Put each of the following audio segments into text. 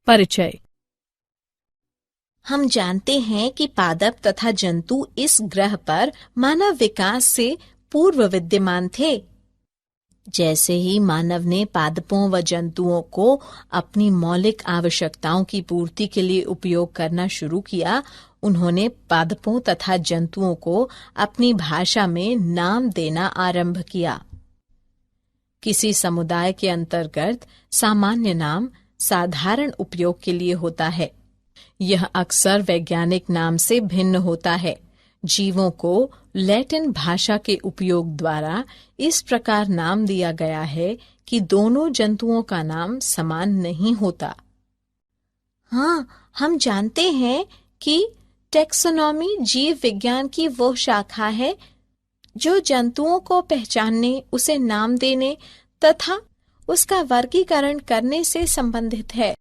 परिचय। हम जानते हैं कि पादप तथा जंतु इस ग्रह पर मानव विकास से पूर्व विद्यमान थे। जैसे ही मानव ने पादपों व जंतुओं को अपनी मौलिक आवश्यकताओं की पूर्ति के लिए उपयोग करना शुरू किया, उन्होंने पादपों तथा जंतुओं को अपनी भाषा में नाम देना आरंभ किया। किसी समुदाय के अंतर्गत सामान्य नाम साधारण उपयोग के लिए होता है। यह अक्सर वैज्ञानिक नाम से भिन्न होता है। जीवों को लैटिन भाषा के उपयोग द्वारा इस प्रकार नाम दिया गया है कि दोनों जंतुओं का नाम समान नहीं होता। हाँ, हम जानते हैं कि टैक्सोनॉमी जीव विज्ञान की वो शाखा है जो जंतुओं को पहचानने, उसे नाम देने तथा उसका वर्गीकरण करने से संबंधित है।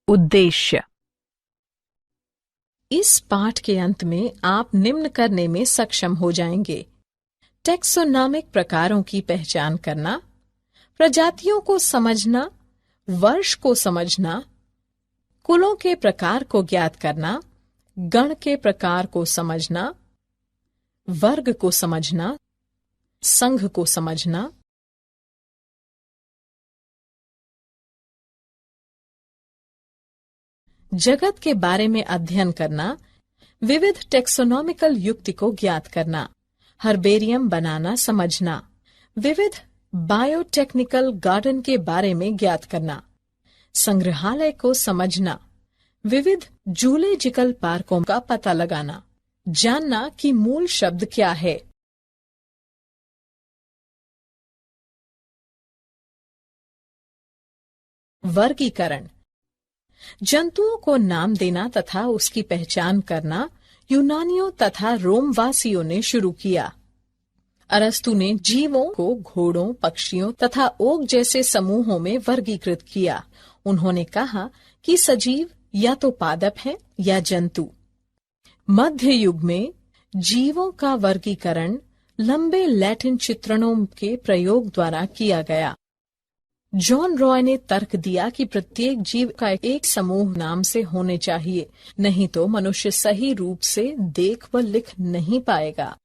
उद्देश्य। इस पाठ के अंत में आप निम्न करने में सक्षम हो जाएंगे: टैक्सोनॉमिक प्रकारों की पहचान करना, प्रजातियों को समझना, वर्ष को समझना, कुलों के प्रकार को ज्ञात करना, गण के प्रकार को समझना, वर्ग को समझना, संघ को समझना, जगत के बारे में अध्ययन करना, विविध टैक्सोनॉमिकल युक्ति को ज्ञात करना, हर्बेरियम बनाना समझना, विविध बायोटेक्निकल गार्डन के बारे में ज्ञात करना, संग्रहालय को समझना, विविध जूलॉजिकल पार्कों का पता लगाना, जानना कि मूल शब्द क्या है। वर्गीकरण। जंतुओं को नाम देना तथा उसकी पहचान करना यूनानियों तथा रोमवासियों ने शुरू किया। अरस्तु ने जीवों को घोड़ों, पक्षियों तथा ओक जैसे समूहों में वर्गीकृत किया। उन्होंने कहा कि सजीव या तो पादप हैं या जंतु। मध्य युग में जीवों का वर्गीकरण लंबे लैटिन चित्रणों के प्रयोग द्वारा किया गया। जॉन रॉय ने तर्क दिया कि प्रत्येक जीव का एक समूह नाम से होने चाहिए, नहीं तो मनुष्य सही रूप से देख व लिख नहीं पाएगा।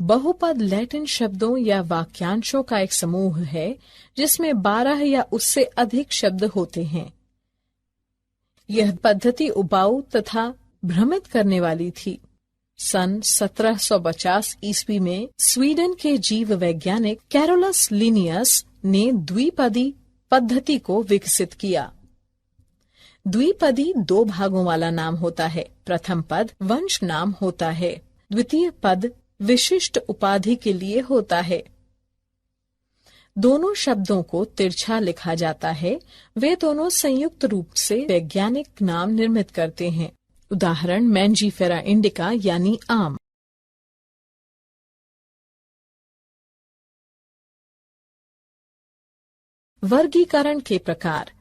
बहुपद लैटिन शब्दों या वाक्यांशों का एक समूह है जिसमें 12 या उससे अधिक शब्द होते हैं। यह पद्धति उबाऊ तथा भ्रमित करने वाली थी। सन 1750 ईस्वी में स्वीडन के जीव वैज्ञानिक कैरोलस लिनियस ने द्विपदी पद्धति को विकसित किया। द्विपदी 2 भागों वाला नाम होता है। प्रथम पद वंश नाम होता है, द्वितीय पद विशिष्ट उपाधि के लिए होता है। दोनों शब्दों को तिरछा लिखा जाता है। वे दोनों संयुक्त रूप से वैज्ञानिक नाम निर्मित करते हैं। उदाहरण मैंजीफेरा इंडिका यानी आम। वर्गीकरण के प्रकार।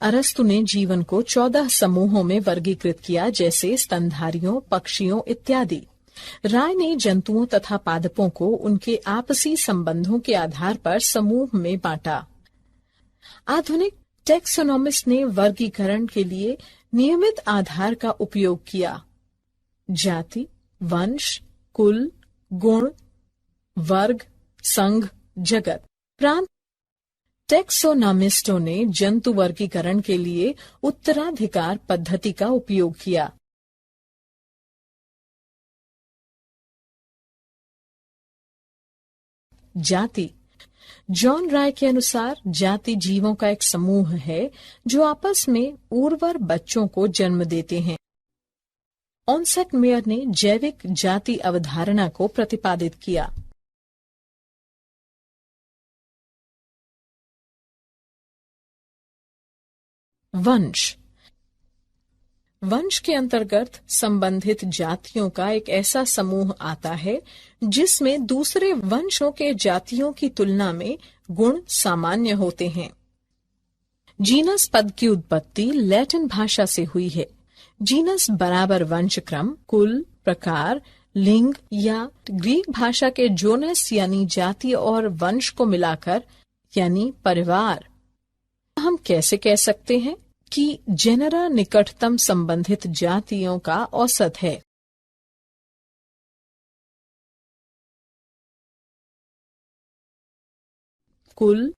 अरस्तु ने जीवन को 14 समूहों में वर्गीकृत किया, जैसे स्तनधारियों, पक्षियों इत्यादि। राय ने जंतुओं तथा पादपों को उनके आपसी संबंधों के आधार पर समूह में बांटा। आधुनिक टैक्सोनॉमिस्ट ने वर्गीकरण के लिए नियमित आधार का उपयोग किया। जाति, वंश, कुल, गुण, वर्ग, संघ, जगत। प्रांत टैक्सोनॉमिस्टों ने जंतु वर्गीकरण के लिए उत्तराधिकार पद्धति का उपयोग किया। जाति। जॉन राय के अनुसार जाति जीवों का एक समूह है जो आपस में उर्वर बच्चों को जन्म देते हैं। ऑनसेट मेयर ने जैविक जाति अवधारणा को प्रतिपादित किया। वंश। वंश के अंतर्गत संबंधित जातियों का एक ऐसा समूह आता है जिसमें दूसरे वंशों के जातियों की तुलना में गुण सामान्य होते हैं। जीनस पद की उत्पत्ति लैटिन भाषा से हुई है। जीनस बराबर वंश क्रम, कुल, प्रकार, लिंग या ग्रीक भाषा के जोनस यानी जाति और वंश को मिलाकर यानी परिवार। हम कैसे कह सकते हैं कि जेनरा निकटतम संबंधित जातियों का औसत है? कुल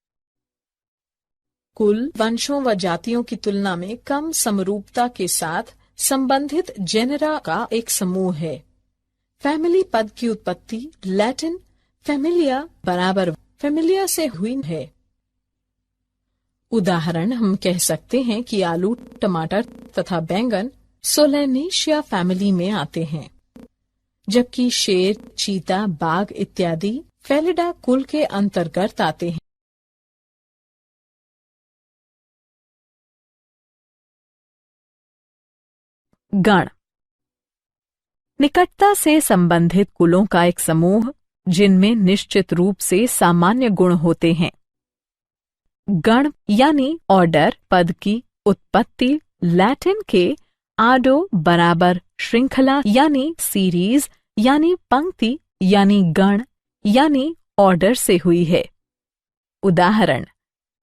वंशों व जातियों की तुलना में कम समरूपता के साथ संबंधित जेनरा का एक समूह है। फैमिली पद की उत्पत्ति लैटिन फैमिलिया बराबर फैमिलिया से हुई है। उदाहरण हम कह सकते हैं कि आलू, टमाटर तथा बैंगन सोलेनेशिया फैमिली में आते हैं, जबकि शेर, चीता, बाघ इत्यादि फेलिडा कुल के अंतर्गत आते हैं। गण निकटता से संबंधित कुलों का एक समूह जिनमें निश्चित रूप से सामान्य गुण होते हैं। गण यानी ऑर्डर पद की उत्पत्ति लैटिन के आडो बराबर श्रृंखला यानी सीरीज यानी पंक्ति यानी गण यानी ऑर्डर से हुई है। उदाहरण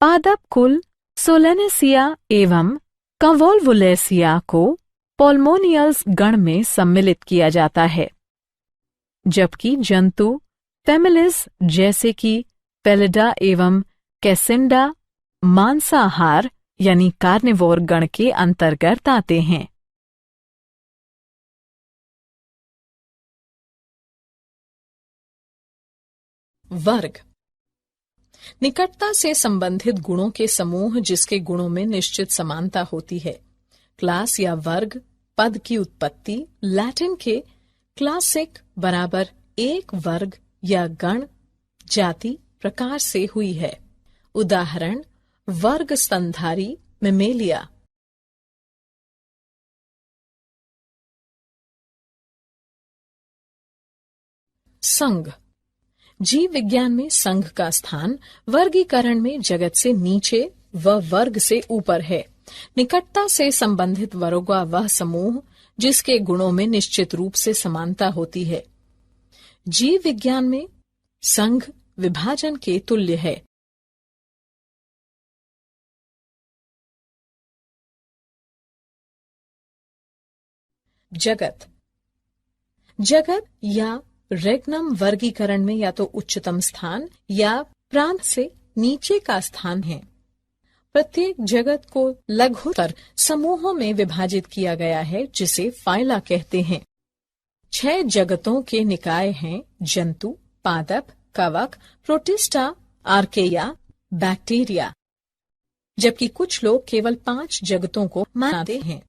पादप कुल सोलेनेसिया एवं कंवोल्वुलेसिया को पोल्मोनियल्स गण में सम्मिलित किया जाता है, जबकि जंतु फैमिलीज जैसे कि फेलिडा एवं कैसिंडा मांसाहार यानी कार्निवोर गण के अंतर्गत आते हैं। वर्ग निकटता से संबंधित गुणों के समूह जिसके गुणों में निश्चित समानता होती है। क्लास या वर्ग पद की उत्पत्ति लैटिन के क्लासिक बराबर एक वर्ग या गण जाति प्रकार से हुई है। उदाहरण वर्ग स्तनधारी मेमेलिया। संघ जीव विज्ञान में संघ का स्थान वर्गीकरण में जगत से नीचे व वर्ग से ऊपर है। निकटता से संबंधित वर्गों वह समूह जिसके गुणों में निश्चित रूप से समानता होती है। जीव विज्ञान में संघ विभाजन के तुल्य है। जगत या रेगनम वर्गीकरण में या तो उच्चतम स्थान या प्रांत से नीचे का स्थान है। प्रत्येक जगत को लघुतर समूहों में विभाजित किया गया है जिसे फाइला कहते हैं। 6 जगतों के निकाय हैं जंतु, पादप, कवक, प्रोटिस्टा, आर्केया, बैक्टीरिया, जबकि कुछ लोग केवल 5 जगतों को मानते हैं।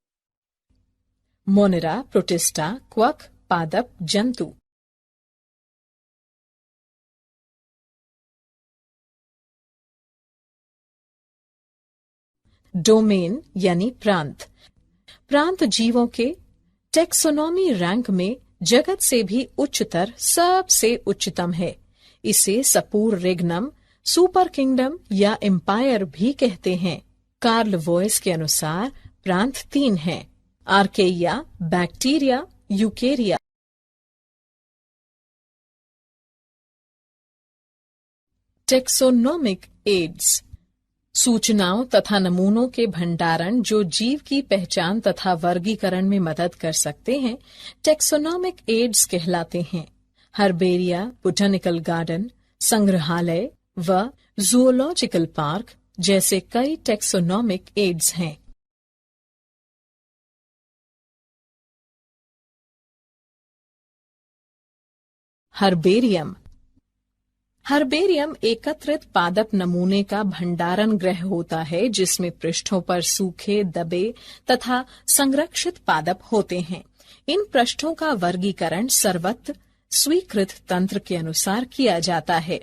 मोनेरा, प्रोटिस्टा, क्वक, पादप, जंतु। डोमेन यानी प्रांत। प्रांत जीवों के टेक्सोनॉमी रैंक में जगत से भी उच्चतर सबसे उच्चतम है। इसे सपूर रेगनम, सुपर किंगडम या एम्पायर भी कहते हैं। कार्ल वॉयस के अनुसार प्रांत 3 हैं: आर्केया, बैक्टीरिया, यूकेरिया। टेक्सोनोमिक एड्स सूचनाओं तथा नमूनों के भंडारण जो जीव की पहचान तथा वर्गीकरण में मदद कर सकते हैं, टेक्सोनोमिक एड्स कहलाते हैं। हर्बेरिया, बोटैनिकल गार्डन, संग्रहालय व जूलॉजिकल पार्क जैसे कई टेक्सोनोमिक एड्स हैं। हर्बेरियम एकत्रित पादप नमूने का भंडारण गृह होता है जिसमें पृष्ठों पर सूखे, दबे तथा संरक्षित पादप होते हैं। इन पृष्ठों का वर्गीकरण सर्वत्र स्वीकृत तंत्र के अनुसार किया जाता है।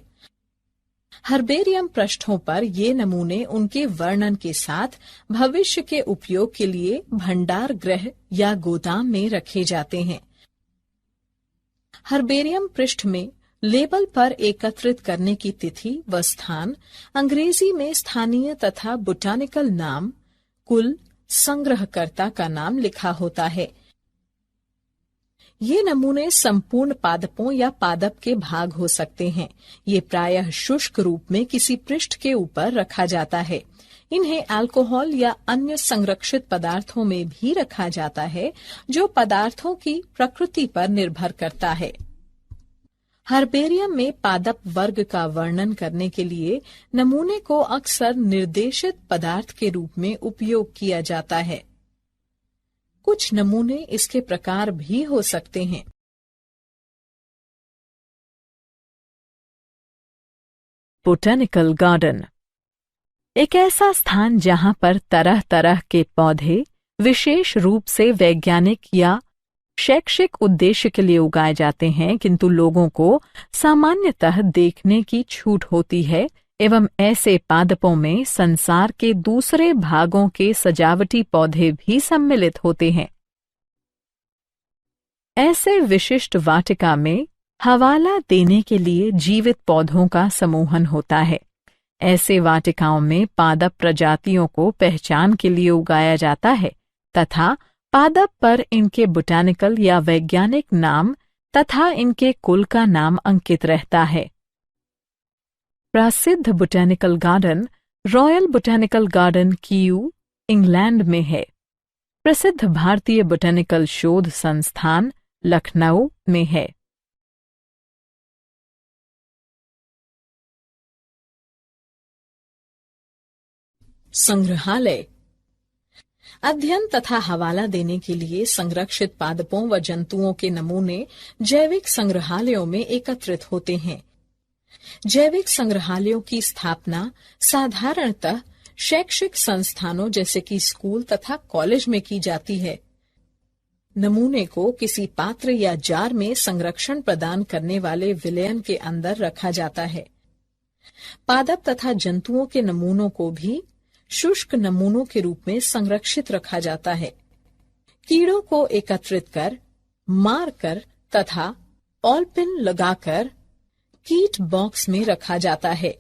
हर्बेरियम पृष्ठों पर ये नमूने उनके वर्णन के साथ भविष्य के उपयोग के लिए भंडार गृह या गोदाम में रखे जाते हैं। हर्बेरियम पृष्ठ में लेबल पर एकत्रित करने की तिथि व स्थान, अंग्रेजी में स्थानीय तथा बोटानिकल नाम, कुल, संग्रहकर्ता का नाम लिखा होता है। ये नमूने संपूर्ण पादपों या पादप के भाग हो सकते हैं। ये प्रायः शुष्क रूप में किसी पृष्ठ के ऊपर रखा जाता है। इन्हें अल्कोहल या अन्य संरक्षित पदार्थों में भी रखा जाता है, जो पदार्थों की प्रकृति पर निर्भर करता है। हर्बेरियम में पादप वर्ग का वर्णन करने के लिए नमूने को अक्सर निर्देशित पदार्थ के रूप में उपयोग किया जाता है। कुछ नमूने इसके प्रकार भी हो सकते हैं। बोटेनिकल गार्डन एक ऐसा स्थान जहां पर तरह तरह के पौधे विशेष रूप से वैज्ञानिक या शैक्षिक उद्देश्य के लिए उगाए जाते हैं, किंतु लोगों को सामान्यतः देखने की छूट होती है, एवं ऐसे पादपों में संसार के दूसरे भागों के सजावटी पौधे भी सम्मिलित होते हैं। ऐसे विशिष्ट वाटिका में हवाला देने के लिए जीवित पौधों का समूहन होता है। ऐसे वाटिकाओं में पादप प्रजातियों को पहचान के लिए उगाया जाता है तथा पादप पर इनके बोटेनिकल या वैज्ञानिक नाम तथा इनके कुल का नाम अंकित रहता है। प्रसिद्ध botanical garden Royal Botanical Garden Kew, England में है। प्रसिद्ध भारतीय बोटेनिकल शोध संस्थान लखनऊ में है। संग्रहालय अध्ययन तथा हवाला देने के लिए संरक्षित पादपों व जंतुओं के नमूने जैविक संग्रहालयों में एकत्रित होते हैं। जैविक संग्रहालयों की स्थापना साधारणतः शैक्षिक संस्थानों जैसे कि स्कूल तथा कॉलेज में की जाती है। नमूने को किसी पात्र या जार में संरक्षण प्रदान करने वाले विलयन के अंदर रखा जाता है। पादप तथा जंतुओं के नमूनों को भी शुष्क नमूनों के रूप में संरक्षित रखा जाता है। कीड़ों को एकत्रित कर, मारकर तथा ऑलपिन लगाकर कीट बॉक्स में रखा जाता है।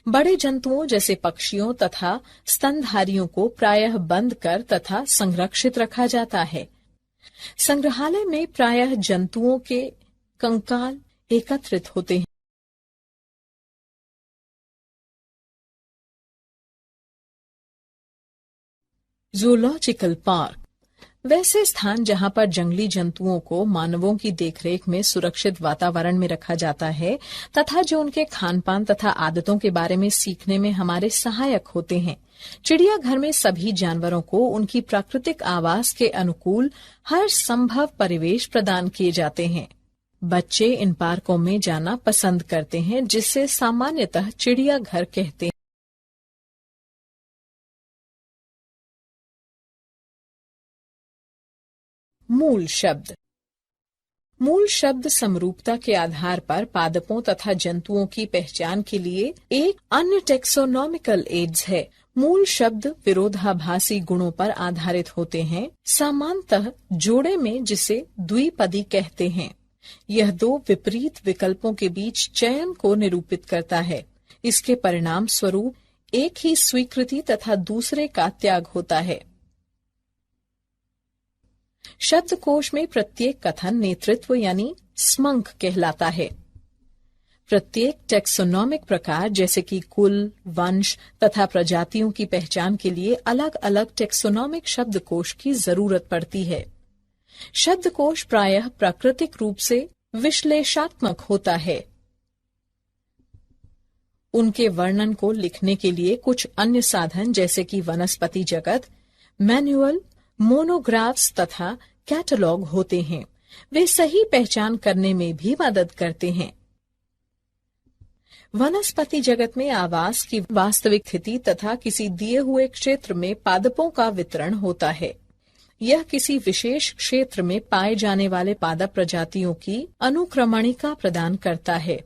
बड़े जंतुओं जैसे पक्षियों तथा स्तनधारियों को प्रायः बंद कर तथा संरक्षित रखा जाता है। संग्रहालय में प्रायः जंतुओं के कंकाल एकत्रित होते हैं। जूलॉजिकल पार्क वैसे स्थान जहां पर जंगली जंतुओं को मानवों की देखरेख में सुरक्षित वातावरण में रखा जाता है तथा जो उनके खान पान तथा आदतों के बारे में सीखने में हमारे सहायक होते हैं। चिड़ियाघर में सभी जानवरों को उनकी प्राकृतिक आवास के अनुकूल हर संभव परिवेश प्रदान किए जाते हैं। बच्चे इन पार्कों में जाना पसंद करते हैं, जिसे सामान्यतः चिड़ियाघर कहते हैं। मूल शब्द मूल शब्द समरूपता के आधार पर पादपों तथा जंतुओं की पहचान के लिए एक अन्य टेक्सोनॉमिकल एड्स है। मूल शब्द विरोधाभासी गुणों पर आधारित होते हैं, सामान्यतः जोड़े में जिसे द्विपदी कहते हैं। यह दो विपरीत विकल्पों के बीच चयन को निरूपित करता है। इसके परिणाम स्वरूप एक ही स्वीकृति तथा दूसरे का त्याग होता है। शब्दकोश में प्रत्येक कथन नेतृत्व यानी स्मंक कहलाता है। प्रत्येक टेक्सोनॉमिक प्रकार जैसे कि कुल, वंश तथा प्रजातियों की पहचान के लिए अलग अलग टेक्सोनॉमिक शब्दकोश की जरूरत पड़ती है। शब्दकोश प्रायः प्राकृतिक रूप से विश्लेषणात्मक होता है। उनके वर्णन को लिखने के लिए कुछ अन्य साधन जैसे कि वनस्पति जगत, मैनुअल, मोनोग्राफ्स तथा कैटलॉग होते हैं। वे सही पहचान करने में भी मदद करते हैं। वनस्पति जगत में आवास की वास्तविक स्थिति तथा किसी दिए हुए क्षेत्र में पादपों का वितरण होता है। यह किसी विशेष क्षेत्र में पाए जाने वाले पादप प्रजातियों की अनुक्रमणिका प्रदान करता है।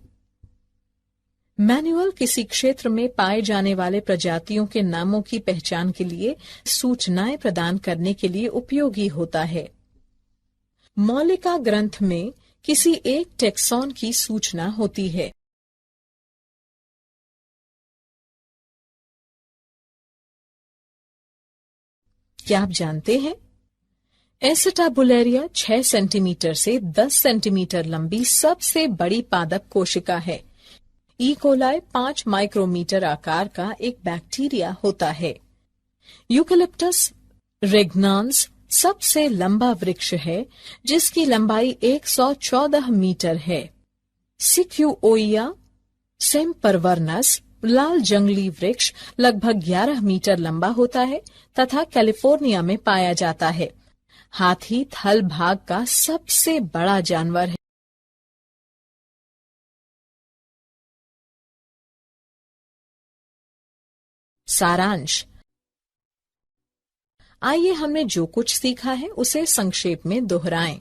मैनुअल किसी क्षेत्र में पाए जाने वाले प्रजातियों के नामों की पहचान के लिए सूचनाएं प्रदान करने के लिए उपयोगी होता है। मौलिका ग्रंथ में किसी एक टेक्सॉन की सूचना होती है। क्या आप जानते हैं एसिटाबुलेरिया 6 सेंटीमीटर से 10 सेंटीमीटर लंबी सबसे बड़ी पादप कोशिका है। ई कोलाई 5 माइक्रोमीटर आकार का एक बैक्टीरिया होता है। यूकेलिप्टस रेग्नान्स सबसे लंबा वृक्ष है, जिसकी लंबाई 114 मीटर है। सिक्यूओइया सेम्परवर्नस लाल जंगली वृक्ष लगभग 11 मीटर लंबा होता है तथा कैलिफोर्निया में पाया जाता है। हाथी थल भाग का सबसे बड़ा जानवर है। सारांश। आइए हमने जो कुछ सीखा है उसे संक्षेप में दोहराएं।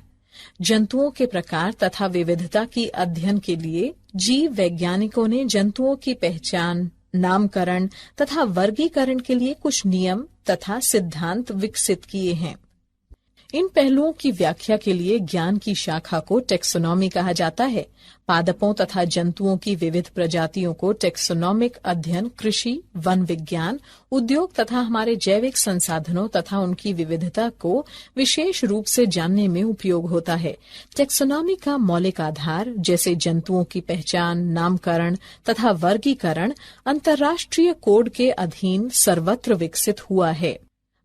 जंतुओं के प्रकार तथा विविधता की अध्ययन के लिए जीव वैज्ञानिकों ने जंतुओं की पहचान, नामकरण तथा वर्गीकरण के लिए कुछ नियम तथा सिद्धांत विकसित किए हैं। इन पहलुओं की व्याख्या के लिए ज्ञान की शाखा को टेक्सोनॉमी कहा जाता है। पादपों तथा जंतुओं की विविध प्रजातियों को टेक्सोनॉमिक अध्ययन कृषि, वन विज्ञान, उद्योग तथा हमारे जैविक संसाधनों तथा उनकी विविधता को विशेष रूप से जानने में उपयोग होता है। टेक्सोनॉमी का मौलिक आधार जैसे जंतुओं की पहचान, नामकरण तथा वर्गीकरण अंतर्राष्ट्रीय कोड के अधीन सर्वत्र विकसित हुआ है।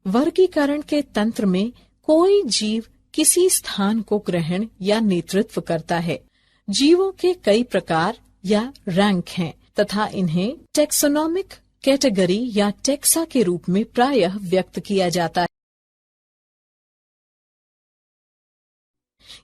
वर्गीकरण के तंत्र में कोई जीव किसी स्थान को ग्रहण या नेतृत्व करता है। जीवों के कई प्रकार या रैंक हैं तथा इन्हें टेक्सोनॉमिक कैटेगरी या टेक्सा के रूप में प्रायः व्यक्त किया जाता है।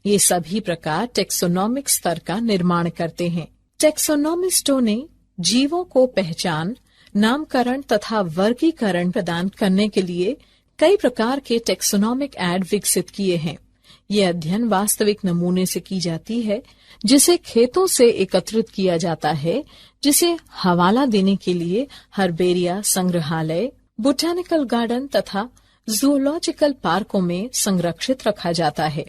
ये सभी प्रकार टेक्सोनॉमिक स्तर का निर्माण करते हैं। टेक्सोनॉमिस्टों ने जीवों को पहचान, नामकरण तथा वर्गीकरण प्रदान करने के लिए कई प्रकार के टेक्सोनॉमिक ऐड विकसित किए हैं। ये अध्ययन वास्तविक नमूने से की जाती है, जिसे खेतों से एकत्रित किया जाता है, जिसे हवाला देने के लिए हर्बेरिया संग्रहालय, बोटेनिकल गार्डन तथा जूलॉजिकल पार्कों में संरक्षित रखा जाता है।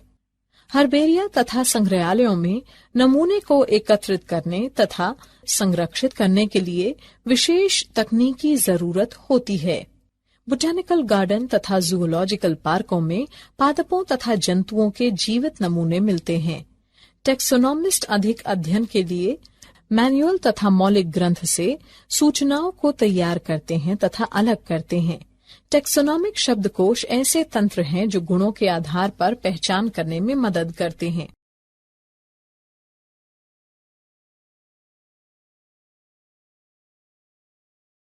हर्बेरिया तथा संग्रहालयों में नमूने को एकत्रित करने तथा संरक्षित करने के लिए विशेष तकनीकी जरूरत होती है। बोटेनिकल गार्डन तथा जूलॉजिकल पार्कों में पादपों तथा जंतुओं के जीवित नमूने मिलते हैं। टेक्सोनॉमिस्ट अधिक अध्ययन के लिए मैनुअल तथा मौलिक ग्रंथ से सूचनाओं को तैयार करते हैं तथा अलग करते हैं। टेक्सोनॉमिक शब्दकोश ऐसे तंत्र हैं जो गुणों के आधार पर पहचान करने में मदद करते हैं।